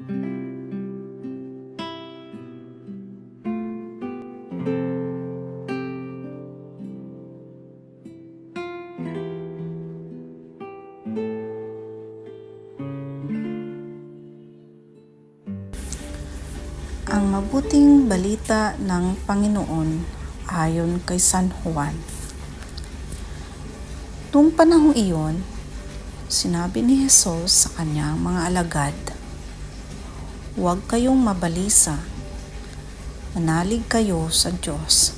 Ang mabuting balita ng Panginoon ayon kay San Juan. Noong panahong iyon, sinabi ni Jesus sa kanyang mga alagad, "Huwag kayong mabalisa, manalig kayo sa Diyos,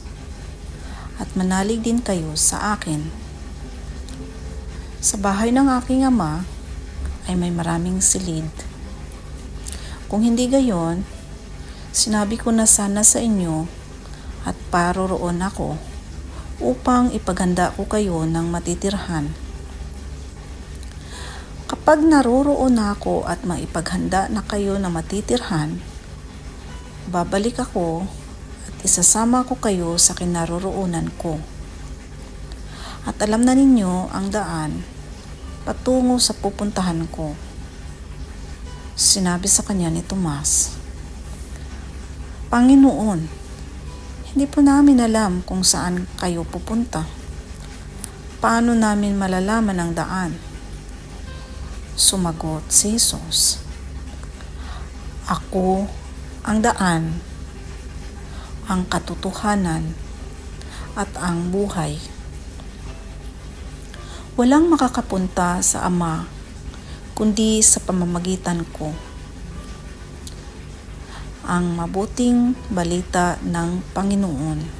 at manalig din kayo sa akin. Sa bahay ng aking Ama ay may maraming silid. Kung hindi gayon, sinabi ko na sana sa inyo at paroroon ako upang ipaghanda ko kayo ng matitirhan. Kapag naroroon na ako at maipaghanda na kayo ng matitirhan, babalik ako at isasama ko kayo sa kinaroroonan ko. At alam na ninyo ang daan patungo sa pupuntahan ko." Sinabi sa kanya ni Tomas, "Panginoon, hindi po namin alam kung saan kayo pupunta. Paano namin malalaman ang daan?" Sumagot si Jesus, "Ako ang daan, ang katotohanan, at ang buhay. Walang makakapunta sa Ama kundi sa pamamagitan ko." Ang mabuting balita ng Panginoon.